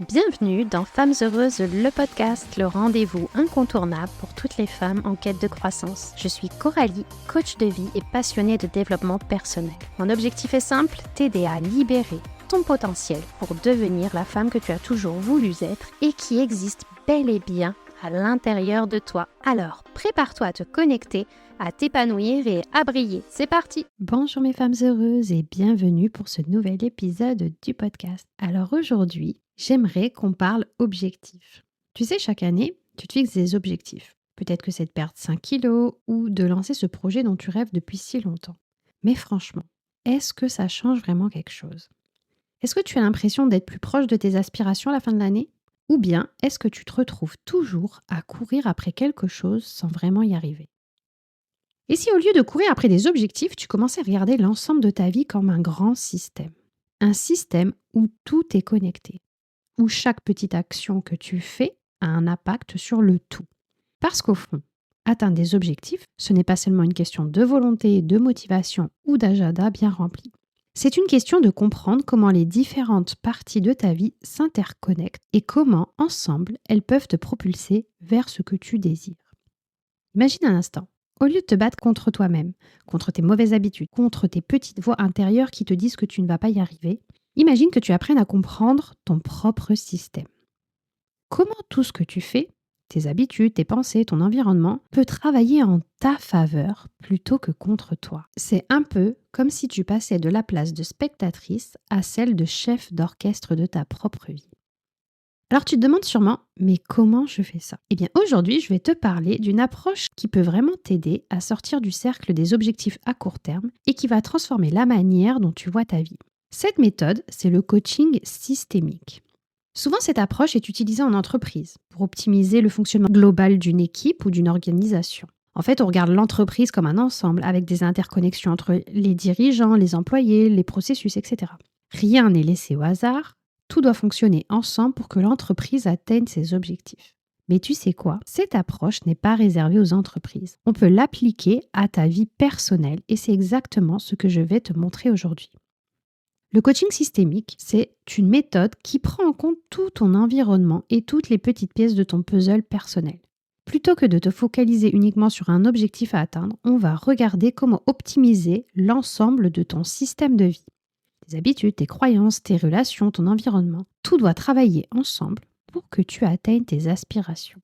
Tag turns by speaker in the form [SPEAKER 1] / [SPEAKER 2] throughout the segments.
[SPEAKER 1] Bienvenue dans Femmes Heureuses, le podcast, le rendez-vous incontournable pour toutes les femmes en quête de croissance. Je suis Coralie, coach de vie et passionnée de développement personnel. Mon objectif est simple, t'aider à libérer ton potentiel pour devenir la femme que tu as toujours voulu être et qui existe bel et bien à l'intérieur de toi. Alors, prépare-toi à te connecter, à t'épanouir et à briller. C'est parti! Bonjour mes femmes heureuses et bienvenue pour ce nouvel épisode du podcast. Alors aujourd'hui, j'aimerais qu'on parle objectifs. Tu sais, chaque année, tu te fixes des objectifs. Peut-être que c'est de perdre 5 kilos ou de lancer ce projet dont tu rêves depuis si longtemps. Mais franchement, est-ce que ça change vraiment quelque chose? Est-ce que tu as l'impression d'être plus proche de tes aspirations à la fin de l'année? Ou bien est-ce que tu te retrouves toujours à courir après quelque chose sans vraiment y arriver? Et si au lieu de courir après des objectifs, tu commençais à regarder l'ensemble de ta vie comme un grand système? Un système où tout est connecté, où chaque petite action que tu fais a un impact sur le tout. Parce qu'au fond, atteindre des objectifs, ce n'est pas seulement une question de volonté, de motivation ou d'agenda bien rempli. C'est une question de comprendre comment les différentes parties de ta vie s'interconnectent et comment, ensemble, elles peuvent te propulser vers ce que tu désires. Imagine un instant, au lieu de te battre contre toi-même, contre tes mauvaises habitudes, contre tes petites voix intérieures qui te disent que tu ne vas pas y arriver, imagine que tu apprennes à comprendre ton propre système. Comment tout ce que tu fais, tes habitudes, tes pensées, ton environnement, peut travailler en ta faveur plutôt que contre toi. C'est un peu comme si tu passais de la place de spectatrice à celle de chef d'orchestre de ta propre vie. Alors tu te demandes sûrement, mais comment je fais ça? Eh bien aujourd'hui, je vais te parler d'une approche qui peut vraiment t'aider à sortir du cercle des objectifs à court terme et qui va transformer la manière dont tu vois ta vie. Cette méthode, c'est le coaching systémique. Souvent, cette approche est utilisée en entreprise pour optimiser le fonctionnement global d'une équipe ou d'une organisation. En fait, on regarde l'entreprise comme un ensemble avec des interconnexions entre les dirigeants, les employés, les processus, etc. Rien n'est laissé au hasard, tout doit fonctionner ensemble pour que l'entreprise atteigne ses objectifs. Mais tu sais quoi? Cette approche n'est pas réservée aux entreprises. On peut l'appliquer à ta vie personnelle et c'est exactement ce que je vais te montrer aujourd'hui. Le coaching systémique, c'est une méthode qui prend en compte tout ton environnement et toutes les petites pièces de ton puzzle personnel. Plutôt que de te focaliser uniquement sur un objectif à atteindre, on va regarder comment optimiser l'ensemble de ton système de vie. Tes habitudes, tes croyances, tes relations, ton environnement, tout doit travailler ensemble pour que tu atteignes tes aspirations.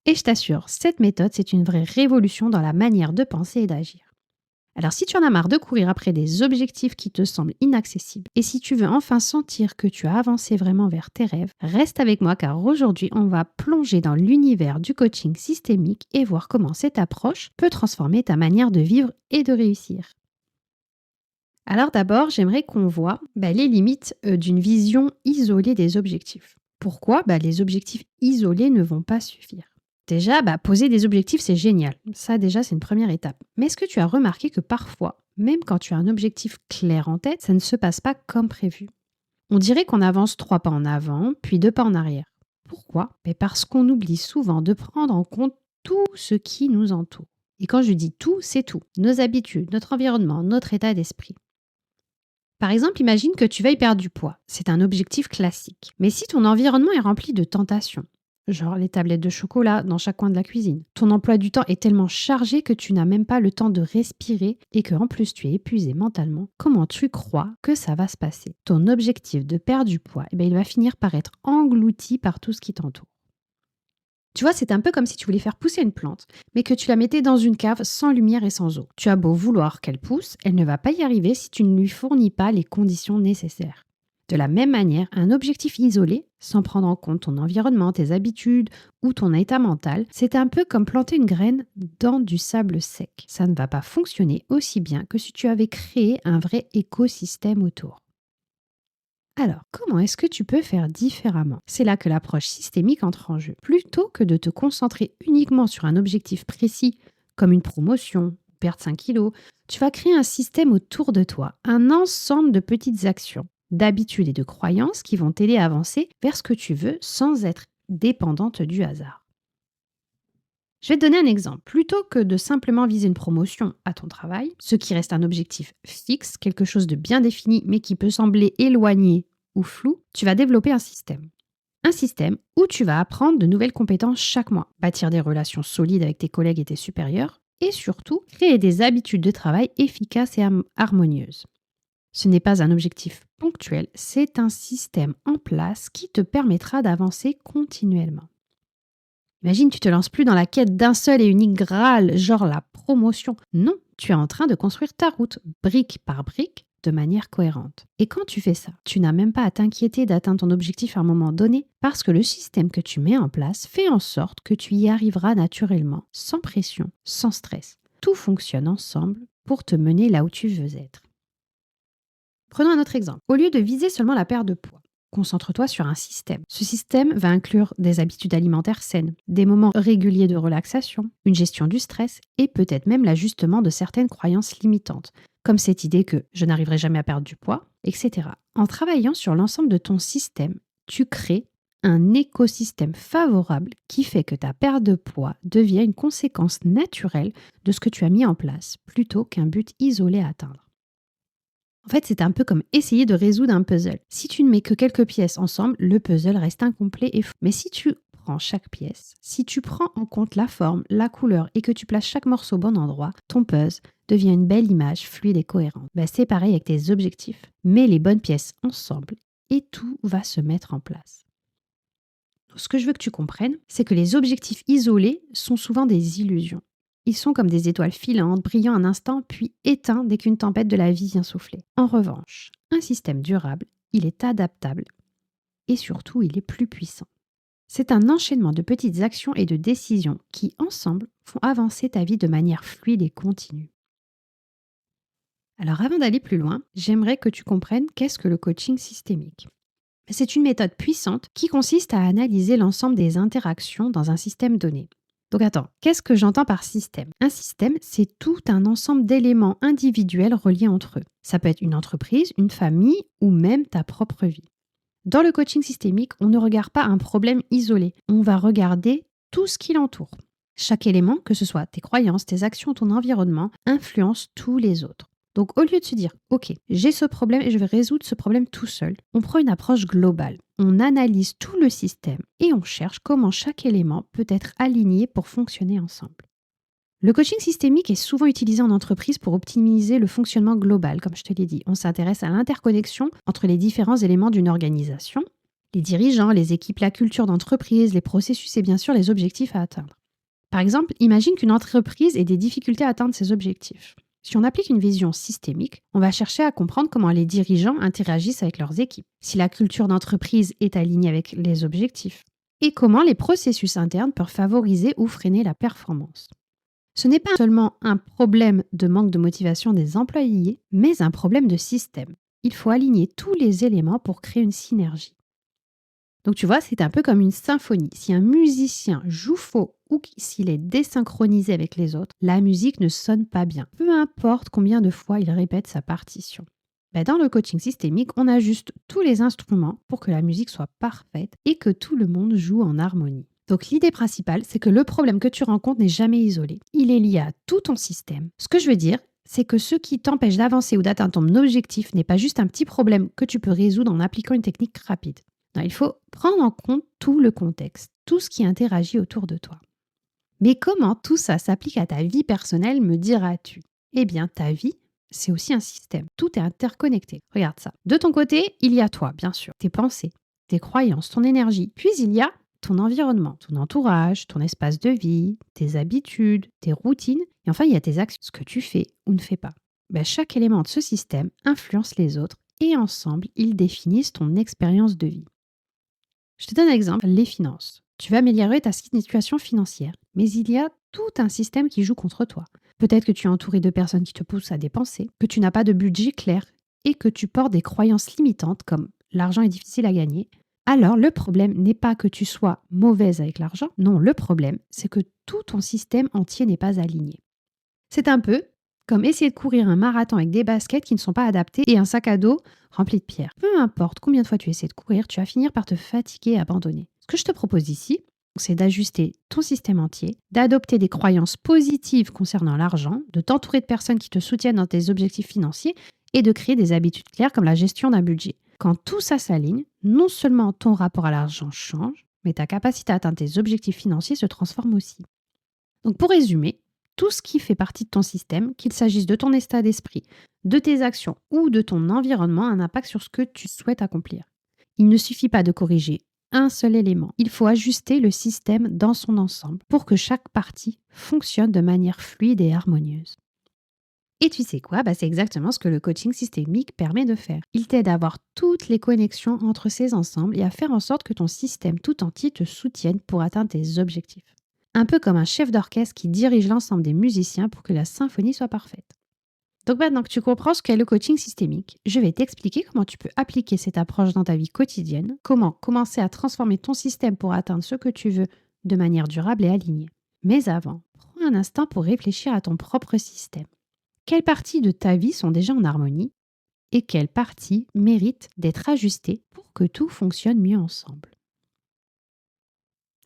[SPEAKER 1] Et je t'assure, cette méthode, c'est une vraie révolution dans la manière de penser et d'agir. Alors si tu en as marre de courir après des objectifs qui te semblent inaccessibles et si tu veux enfin sentir que tu as avancé vraiment vers tes rêves, reste avec moi car aujourd'hui on va plonger dans l'univers du coaching systémique et voir comment cette approche peut transformer ta manière de vivre et de réussir. Alors d'abord, j'aimerais qu'on voit les limites d'une vision isolée des objectifs. Pourquoi? Les objectifs isolés ne vont pas suffire. Déjà, poser des objectifs, c'est génial. Ça, déjà, c'est une première étape. Mais est-ce que tu as remarqué que parfois, même quand tu as un objectif clair en tête, ça ne se passe pas comme prévu? On dirait qu'on avance 3 pas en avant, puis 2 pas en arrière. Pourquoi? Parce qu'on oublie souvent de prendre en compte tout ce qui nous entoure. Et quand je dis tout, c'est tout. Nos habitudes, notre environnement, notre état d'esprit. Par exemple, imagine que tu veuilles perdre du poids. C'est un objectif classique. Mais si ton environnement est rempli de tentations, genre les tablettes de chocolat dans chaque coin de la cuisine. Ton emploi du temps est tellement chargé que tu n'as même pas le temps de respirer et que en plus tu es épuisé mentalement. Comment tu crois que ça va se passer? Ton objectif de perdre du poids, il va finir par être englouti par tout ce qui t'entoure. Tu vois, c'est un peu comme si tu voulais faire pousser une plante, mais que tu la mettais dans une cave sans lumière et sans eau. Tu as beau vouloir qu'elle pousse, elle ne va pas y arriver si tu ne lui fournis pas les conditions nécessaires. De la même manière, un objectif isolé, sans prendre en compte ton environnement, tes habitudes ou ton état mental, c'est un peu comme planter une graine dans du sable sec. Ça ne va pas fonctionner aussi bien que si tu avais créé un vrai écosystème autour. Alors, comment est-ce que tu peux faire différemment? C'est là que l'approche systémique entre en jeu. Plutôt que de te concentrer uniquement sur un objectif précis, comme une promotion, perdre 5 kilos, tu vas créer un système autour de toi, un ensemble de petites actions, d'habitudes et de croyances qui vont t'aider à avancer vers ce que tu veux sans être dépendante du hasard. Je vais te donner un exemple. Plutôt que de simplement viser une promotion à ton travail, ce qui reste un objectif fixe, quelque chose de bien défini mais qui peut sembler éloigné ou flou, tu vas développer un système. Un système où tu vas apprendre de nouvelles compétences chaque mois, bâtir des relations solides avec tes collègues et tes supérieurs, et surtout créer des habitudes de travail efficaces et harmonieuses. Ce n'est pas un objectif ponctuel, c'est un système en place qui te permettra d'avancer continuellement. Imagine, tu te lances plus dans la quête d'un seul et unique Graal, genre la promotion. Non, tu es en train de construire ta route, brique par brique, de manière cohérente. Et quand tu fais ça, tu n'as même pas à t'inquiéter d'atteindre ton objectif à un moment donné, parce que le système que tu mets en place fait en sorte que tu y arriveras naturellement, sans pression, sans stress. Tout fonctionne ensemble pour te mener là où tu veux être. Prenons un autre exemple. Au lieu de viser seulement la perte de poids, concentre-toi sur un système. Ce système va inclure des habitudes alimentaires saines, des moments réguliers de relaxation, une gestion du stress et peut-être même l'ajustement de certaines croyances limitantes, comme cette idée que je n'arriverai jamais à perdre du poids, etc. En travaillant sur l'ensemble de ton système, tu crées un écosystème favorable qui fait que ta perte de poids devient une conséquence naturelle de ce que tu as mis en place, plutôt qu'un but isolé à atteindre. En fait, c'est un peu comme essayer de résoudre un puzzle. Si tu ne mets que quelques pièces ensemble, le puzzle reste incomplet et fou. Mais si tu prends chaque pièce, si tu prends en compte la forme, la couleur et que tu places chaque morceau au bon endroit, ton puzzle devient une belle image fluide et cohérente. C'est pareil avec tes objectifs. Mets les bonnes pièces ensemble et tout va se mettre en place. Ce que je veux que tu comprennes, c'est que les objectifs isolés sont souvent des illusions. Ils sont comme des étoiles filantes, brillant un instant, puis éteints dès qu'une tempête de la vie vient souffler. En revanche, un système durable, il est adaptable et surtout, il est plus puissant. C'est un enchaînement de petites actions et de décisions qui, ensemble, font avancer ta vie de manière fluide et continue. Alors avant d'aller plus loin, j'aimerais que tu comprennes qu'est-ce que le coaching systémique. C'est une méthode puissante qui consiste à analyser l'ensemble des interactions dans un système donné. Donc attends, qu'est-ce que j'entends par système ? Un système, c'est tout un ensemble d'éléments individuels reliés entre eux. Ça peut être une entreprise, une famille ou même ta propre vie. Dans le coaching systémique, on ne regarde pas un problème isolé, on va regarder tout ce qui l'entoure. Chaque élément, que ce soit tes croyances, tes actions, ton environnement, influence tous les autres. Donc au lieu de se dire « Ok, j'ai ce problème et je vais résoudre ce problème tout seul », on prend une approche globale. On analyse tout le système et on cherche comment chaque élément peut être aligné pour fonctionner ensemble. Le coaching systémique est souvent utilisé en entreprise pour optimiser le fonctionnement global, comme je te l'ai dit. On s'intéresse à l'interconnexion entre les différents éléments d'une organisation, les dirigeants, les équipes, la culture d'entreprise, les processus et bien sûr les objectifs à atteindre. Par exemple, imagine qu'une entreprise ait des difficultés à atteindre ses objectifs. Si on applique une vision systémique, on va chercher à comprendre comment les dirigeants interagissent avec leurs équipes, si la culture d'entreprise est alignée avec les objectifs, et comment les processus internes peuvent favoriser ou freiner la performance. Ce n'est pas seulement un problème de manque de motivation des employés, mais un problème de système. Il faut aligner tous les éléments pour créer une synergie. Donc tu vois, c'est un peu comme une symphonie. Si un musicien joue faux ou s'il est désynchronisé avec les autres, la musique ne sonne pas bien. Peu importe combien de fois il répète sa partition. Dans le coaching systémique, on ajuste tous les instruments pour que la musique soit parfaite et que tout le monde joue en harmonie. Donc l'idée principale, c'est que le problème que tu rencontres n'est jamais isolé. Il est lié à tout ton système. Ce que je veux dire, c'est que ce qui t'empêche d'avancer ou d'atteindre ton objectif n'est pas juste un petit problème que tu peux résoudre en appliquant une technique rapide. Non, il faut prendre en compte tout le contexte, tout ce qui interagit autour de toi. Mais comment tout ça s'applique à ta vie personnelle, me diras-tu ? Eh bien, ta vie, c'est aussi un système. Tout est interconnecté. Regarde ça. De ton côté, il y a toi, bien sûr, tes pensées, tes croyances, ton énergie. Puis il y a ton environnement, ton entourage, ton espace de vie, tes habitudes, tes routines. Et enfin, il y a tes actions, ce que tu fais ou ne fais pas. Chaque élément de ce système influence les autres et ensemble, ils définissent ton expérience de vie. Je te donne un exemple, les finances. Tu vas améliorer ta situation financière, mais il y a tout un système qui joue contre toi. Peut-être que tu es entouré de personnes qui te poussent à dépenser, que tu n'as pas de budget clair et que tu portes des croyances limitantes comme l'argent est difficile à gagner. Alors, le problème n'est pas que tu sois mauvaise avec l'argent. Non, le problème, c'est que tout ton système entier n'est pas aligné. C'est un peu comme essayer de courir un marathon avec des baskets qui ne sont pas adaptées et un sac à dos rempli de pierres. Peu importe combien de fois tu essaies de courir, tu vas finir par te fatiguer et abandonner. Ce que je te propose ici, c'est d'ajuster ton système entier, d'adopter des croyances positives concernant l'argent, de t'entourer de personnes qui te soutiennent dans tes objectifs financiers et de créer des habitudes claires comme la gestion d'un budget. Quand tout ça s'aligne, non seulement ton rapport à l'argent change, mais ta capacité à atteindre tes objectifs financiers se transforme aussi. Donc pour résumer, tout ce qui fait partie de ton système, qu'il s'agisse de ton état d'esprit, de tes actions ou de ton environnement, a un impact sur ce que tu souhaites accomplir. Il ne suffit pas de corriger un seul élément. Il faut ajuster le système dans son ensemble pour que chaque partie fonctionne de manière fluide et harmonieuse. Et tu sais quoi? C'est exactement ce que le coaching systémique permet de faire. Il t'aide à avoir toutes les connexions entre ces ensembles et à faire en sorte que ton système tout entier te soutienne pour atteindre tes objectifs. Un peu comme un chef d'orchestre qui dirige l'ensemble des musiciens pour que la symphonie soit parfaite. Donc maintenant que tu comprends ce qu'est le coaching systémique, je vais t'expliquer comment tu peux appliquer cette approche dans ta vie quotidienne, comment commencer à transformer ton système pour atteindre ce que tu veux de manière durable et alignée. Mais avant, prends un instant pour réfléchir à ton propre système. Quelles parties de ta vie sont déjà en harmonie et quelles parties méritent d'être ajustées pour que tout fonctionne mieux ensemble?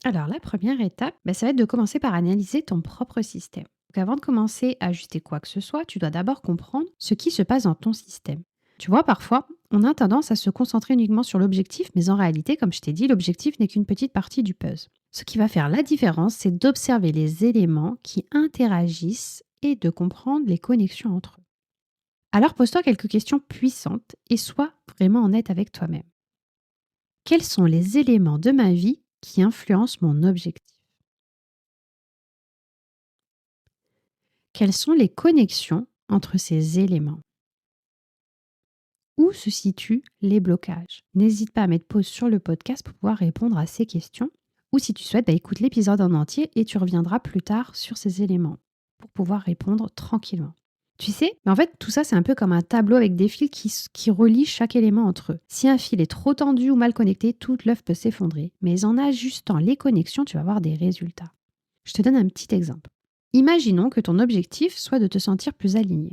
[SPEAKER 1] Alors la première étape, ça va être de commencer par analyser ton propre système. Donc avant de commencer à ajuster quoi que ce soit, tu dois d'abord comprendre ce qui se passe dans ton système. Tu vois, parfois, on a tendance à se concentrer uniquement sur l'objectif, mais en réalité, comme je t'ai dit, l'objectif n'est qu'une petite partie du puzzle. Ce qui va faire la différence, c'est d'observer les éléments qui interagissent et de comprendre les connexions entre eux. Alors pose-toi quelques questions puissantes et sois vraiment honnête avec toi-même. Quels sont les éléments de ma vie qui influencent mon objectif? Quelles sont les connexions entre ces éléments? Où se situent les blocages? N'hésite pas à mettre pause sur le podcast pour pouvoir répondre à ces questions. Ou si tu souhaites, écoute l'épisode en entier et tu reviendras plus tard sur ces éléments pour pouvoir répondre tranquillement. Tu sais, en fait, tout ça, c'est un peu comme un tableau avec des fils qui relient chaque élément entre eux. Si un fil est trop tendu ou mal connecté, toute l'œuvre peut s'effondrer. Mais en ajustant les connexions, tu vas avoir des résultats. Je te donne un petit exemple. Imaginons que ton objectif soit de te sentir plus aligné.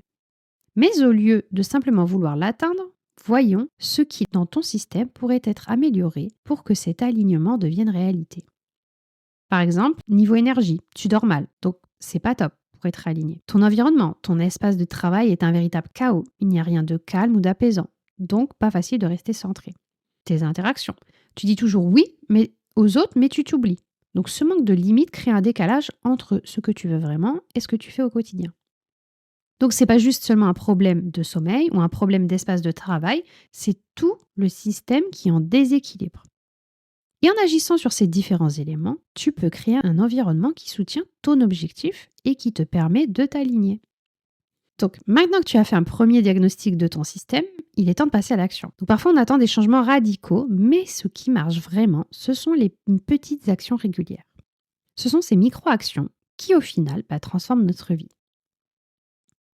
[SPEAKER 1] Mais au lieu de simplement vouloir l'atteindre, voyons ce qui, dans ton système, pourrait être amélioré pour que cet alignement devienne réalité. Par exemple, niveau énergie, tu dors mal, donc c'est pas top pour être aligné. Ton environnement, ton espace de travail est un véritable chaos. Il n'y a rien de calme ou d'apaisant, donc pas facile de rester centré. Tes interactions, tu dis toujours oui aux autres, mais tu t'oublies. Donc ce manque de limite crée un décalage entre ce que tu veux vraiment et ce que tu fais au quotidien. Donc c'est pas juste seulement un problème de sommeil ou un problème d'espace de travail, c'est tout le système qui est en déséquilibre. Et en agissant sur ces différents éléments, tu peux créer un environnement qui soutient ton objectif et qui te permet de t'aligner. Donc maintenant que tu as fait un premier diagnostic de ton système, il est temps de passer à l'action. Donc parfois on attend des changements radicaux, mais ce qui marche vraiment, ce sont les petites actions régulières. Ce sont ces micro-actions qui au final transforment notre vie.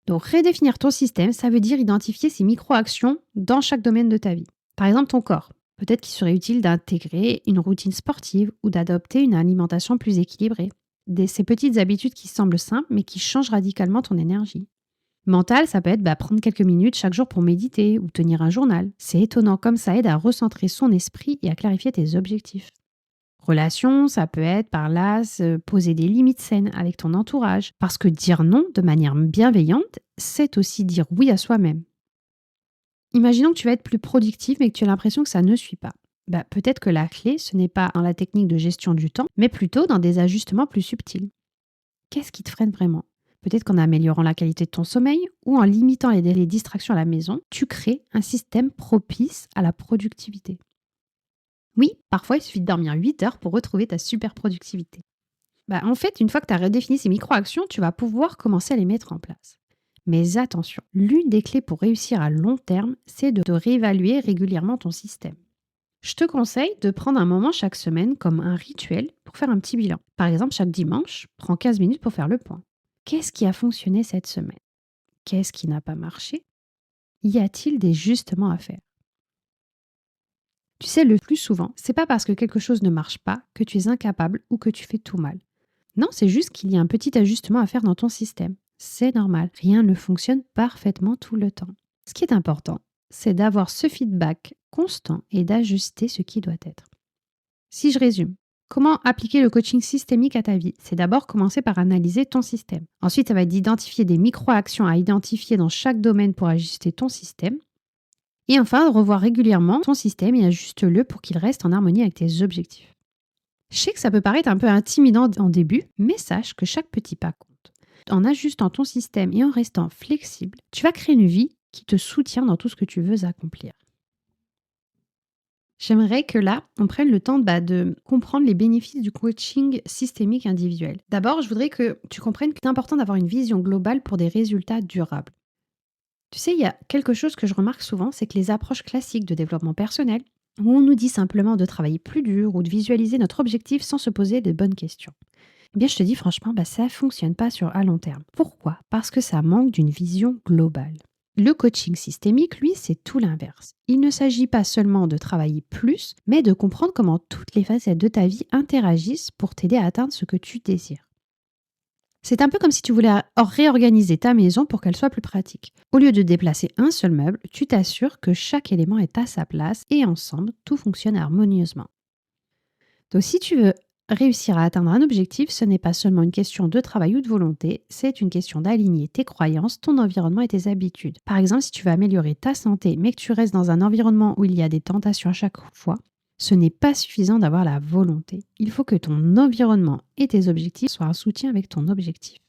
[SPEAKER 1] Donc redéfinir ton système, ça veut dire identifier ces micro-actions dans chaque domaine de ta vie. Par exemple ton corps. Peut-être qu'il serait utile d'intégrer une routine sportive ou d'adopter une alimentation plus équilibrée. Ces petites habitudes qui semblent simples mais qui changent radicalement ton énergie. Mental, ça peut être prendre quelques minutes chaque jour pour méditer ou tenir un journal. C'est étonnant comme ça aide à recentrer son esprit et à clarifier tes objectifs. Relation, ça peut être par là poser des limites saines avec ton entourage. Parce que dire non de manière bienveillante, c'est aussi dire oui à soi-même. Imaginons que tu vas être plus productif mais que tu as l'impression que ça ne suit pas. Peut-être que la clé, ce n'est pas dans la technique de gestion du temps, mais plutôt dans des ajustements plus subtils. Qu'est-ce qui te freine vraiment? Peut-être qu'en améliorant la qualité de ton sommeil ou en limitant les distractions à la maison, tu crées un système propice à la productivité. Oui, parfois il suffit de dormir 8 heures pour retrouver ta super productivité. En fait, une fois que tu as redéfini ces micro-actions, tu vas pouvoir commencer à les mettre en place. Mais attention, l'une des clés pour réussir à long terme, c'est de réévaluer régulièrement ton système. Je te conseille de prendre un moment chaque semaine comme un rituel pour faire un petit bilan. Par exemple, chaque dimanche, prends 15 minutes pour faire le point. Qu'est-ce qui a fonctionné cette semaine? Qu'est-ce qui n'a pas marché? Y a-t-il des ajustements à faire? Tu sais, le plus souvent, c'est pas parce que quelque chose ne marche pas que tu es incapable ou que tu fais tout mal. Non, c'est juste qu'il y a un petit ajustement à faire dans ton système. C'est normal, rien ne fonctionne parfaitement tout le temps. Ce qui est important, c'est d'avoir ce feedback constant et d'ajuster ce qui doit être. Si je résume, comment appliquer le coaching systémique à ta vie? C'est d'abord commencer par analyser ton système. Ensuite, ça va être d'identifier des micro-actions à identifier dans chaque domaine pour ajuster ton système.
[SPEAKER 2] Et enfin, revoir régulièrement ton système et ajuste-le pour qu'il reste en harmonie avec tes objectifs. Je sais que ça peut paraître un peu intimidant en début, mais sache que chaque petit pas compte. En ajustant ton système et en restant flexible, tu vas créer une vie qui te soutient dans tout ce que tu veux accomplir. J'aimerais que là, on prenne le temps de comprendre les bénéfices du coaching systémique individuel. D'abord, je voudrais que tu comprennes que c'est important d'avoir une vision globale pour des résultats durables. Tu sais, il y a quelque chose que je remarque souvent, c'est que les approches classiques de développement personnel, où on nous dit simplement de travailler plus dur ou de visualiser notre objectif sans se poser de bonnes questions. Eh bien, je te dis franchement, ça ne fonctionne pas à long terme. Pourquoi? Parce que ça manque d'une vision globale. Le coaching systémique, lui, c'est tout l'inverse. Il ne s'agit pas seulement de travailler plus, mais de comprendre comment toutes les facettes de ta vie interagissent pour t'aider à atteindre ce que tu désires. C'est un peu comme si tu voulais réorganiser ta maison pour qu'elle soit plus pratique. Au lieu de déplacer un seul meuble, tu t'assures que chaque élément est à sa place et ensemble, tout fonctionne harmonieusement. Donc si tu veux réussir à atteindre un objectif, ce n'est pas seulement une question de travail ou de volonté, c'est une question d'aligner tes croyances, ton environnement et tes habitudes. Par exemple, si tu veux améliorer ta santé, mais que tu restes dans un environnement où il y a des tentations à chaque fois, ce n'est pas suffisant d'avoir la volonté. Il faut que ton environnement et tes objectifs soient un soutien avec ton objectif.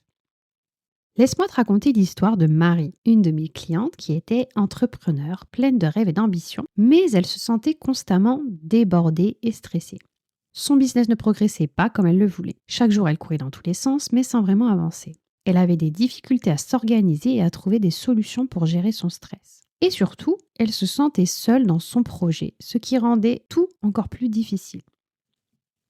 [SPEAKER 2] Laisse-moi te raconter l'histoire de Marie, une de mes clientes qui était entrepreneur, pleine de rêves et d'ambition, mais elle se sentait constamment débordée et stressée. Son business ne progressait pas comme elle le voulait. Chaque jour, elle courait dans tous les sens, mais sans vraiment avancer. Elle avait des difficultés à s'organiser et à trouver des solutions pour gérer son stress. Et surtout, elle se sentait seule dans son projet, ce qui rendait tout encore plus difficile.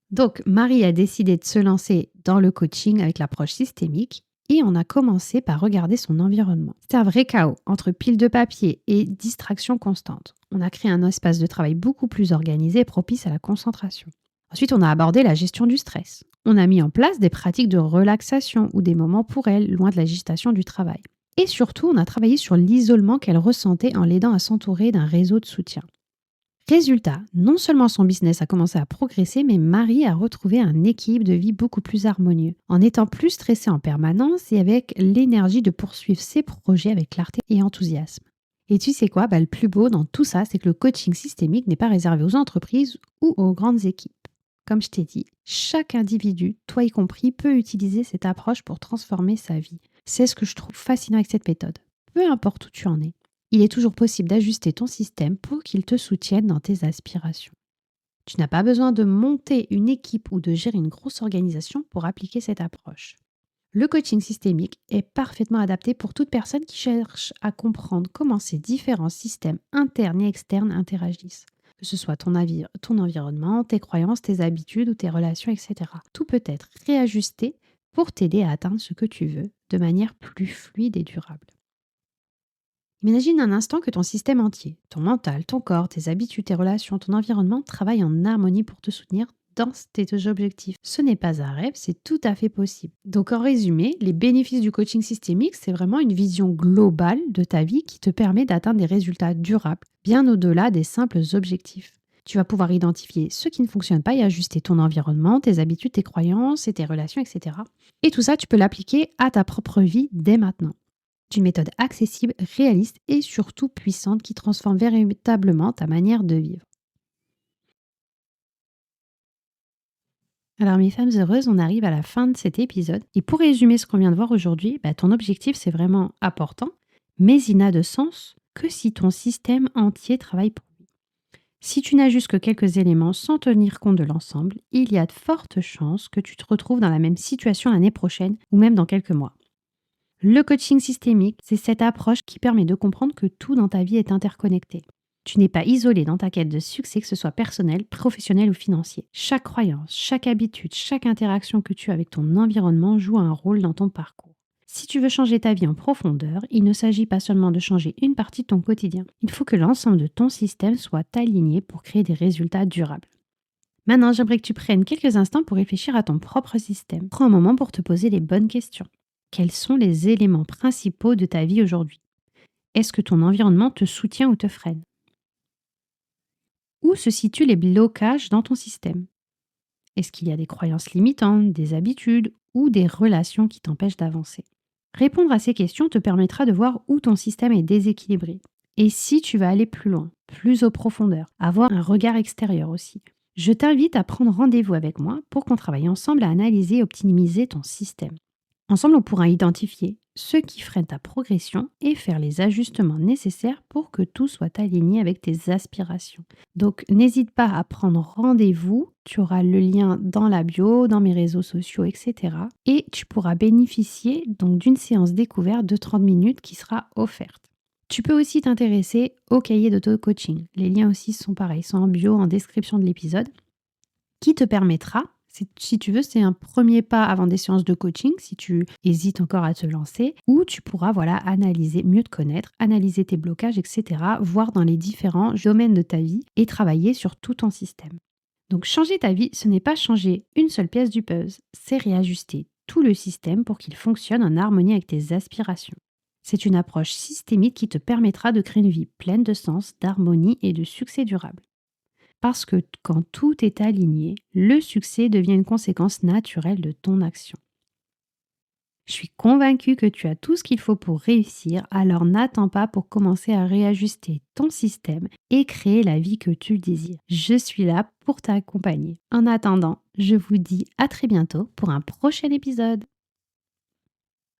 [SPEAKER 2] Donc, Marie a décidé de se lancer dans le coaching avec l'approche systémique et on a commencé par regarder son environnement. C'était un vrai chaos entre piles de papier et distractions constantes. On a créé un espace de travail beaucoup plus organisé, propice à la concentration. Ensuite, on a abordé la gestion du stress. On a mis en place des pratiques de relaxation ou des moments pour elle, loin de l'agitation du travail. Et surtout, on a travaillé sur l'isolement qu'elle ressentait en l'aidant à s'entourer d'un réseau de soutien. Résultat, non seulement son business a commencé à progresser, mais Marie a retrouvé un équilibre de vie beaucoup plus harmonieux, en étant plus stressée en permanence et avec l'énergie de poursuivre ses projets avec clarté et enthousiasme. Et tu sais quoi, le plus beau dans tout ça, c'est que le coaching systémique n'est pas réservé aux entreprises ou aux grandes équipes. Comme je t'ai dit, chaque individu, toi y compris, peut utiliser cette approche pour transformer sa vie. C'est ce que je trouve fascinant avec cette méthode. Peu importe où tu en es, il est toujours possible d'ajuster ton système pour qu'il te soutienne dans tes aspirations. Tu n'as pas besoin de monter une équipe ou de gérer une grosse organisation pour appliquer cette approche. Le coaching systémique est parfaitement adapté pour toute personne qui cherche à comprendre comment ces différents systèmes internes et externes interagissent. Que ce soit ton environnement, tes croyances, tes habitudes ou tes relations, etc. Tout peut être réajusté pour t'aider à atteindre ce que tu veux de manière plus fluide et durable. Imagine un instant que ton système entier, ton mental, ton corps, tes habitudes, tes relations, ton environnement travaillent en harmonie pour te soutenir dans tes objectifs. Ce n'est pas un rêve, c'est tout à fait possible. Donc en résumé, les bénéfices du coaching systémique, c'est vraiment une vision globale de ta vie qui te permet d'atteindre des résultats durables, bien au-delà des simples objectifs. Tu vas pouvoir identifier ce qui ne fonctionne pas et ajuster ton environnement, tes habitudes, tes croyances et tes relations, etc. Et tout ça, tu peux l'appliquer à ta propre vie dès maintenant. C'est une méthode accessible, réaliste et surtout puissante qui transforme véritablement ta manière de vivre. Alors mes femmes heureuses, on arrive à la fin de cet épisode. Et pour résumer ce qu'on vient de voir aujourd'hui, ton objectif c'est vraiment important, mais il n'a de sens que si ton système entier travaille pour lui. Si tu n'ajustes que quelques éléments sans tenir compte de l'ensemble, il y a de fortes chances que tu te retrouves dans la même situation l'année prochaine ou même dans quelques mois. Le coaching systémique, c'est cette approche qui permet de comprendre que tout dans ta vie est interconnecté. Tu n'es pas isolé dans ta quête de succès, que ce soit personnel, professionnel ou financier. Chaque croyance, chaque habitude, chaque interaction que tu as avec ton environnement joue un rôle dans ton parcours. Si tu veux changer ta vie en profondeur, il ne s'agit pas seulement de changer une partie de ton quotidien. Il faut que l'ensemble de ton système soit aligné pour créer des résultats durables. Maintenant, j'aimerais que tu prennes quelques instants pour réfléchir à ton propre système. Prends un moment pour te poser les bonnes questions. Quels sont les éléments principaux de ta vie aujourd'hui? Est-ce que ton environnement te soutient ou te freine? Où se situent les blocages dans ton système? Est-ce qu'il y a des croyances limitantes, des habitudes ou des relations qui t'empêchent d'avancer? Répondre à ces questions te permettra de voir où ton système est déséquilibré. Et si tu vas aller plus loin, plus aux profondeurs, avoir un regard extérieur aussi, je t'invite à prendre rendez-vous avec moi pour qu'on travaille ensemble à analyser et optimiser ton système. Ensemble, on pourra identifier ce qui freine ta progression et faire les ajustements nécessaires pour que tout soit aligné avec tes aspirations. Donc, n'hésite pas à prendre rendez-vous. Tu auras le lien dans la bio, dans mes réseaux sociaux, etc. Et tu pourras bénéficier donc d'une séance découverte de 30 minutes qui sera offerte. Tu peux aussi t'intéresser au cahier d'auto-coaching. Les liens aussi sont pareils, sont en bio, en description de l'épisode, qui te permettra, si tu veux, c'est un premier pas avant des séances de coaching, si tu hésites encore à te lancer, où tu pourras analyser, mieux te connaître, analyser tes blocages, etc., voir dans les différents domaines de ta vie et travailler sur tout ton système. Donc changer ta vie, ce n'est pas changer une seule pièce du puzzle, c'est réajuster tout le système pour qu'il fonctionne en harmonie avec tes aspirations. C'est une approche systémique qui te permettra de créer une vie pleine de sens, d'harmonie et de succès durable. Parce que quand tout est aligné, le succès devient une conséquence naturelle de ton action. Je suis convaincue que tu as tout ce qu'il faut pour réussir, alors n'attends pas pour commencer à réajuster ton système et créer la vie que tu désires. Je suis là pour t'accompagner. En attendant, je vous dis à très bientôt pour un prochain épisode.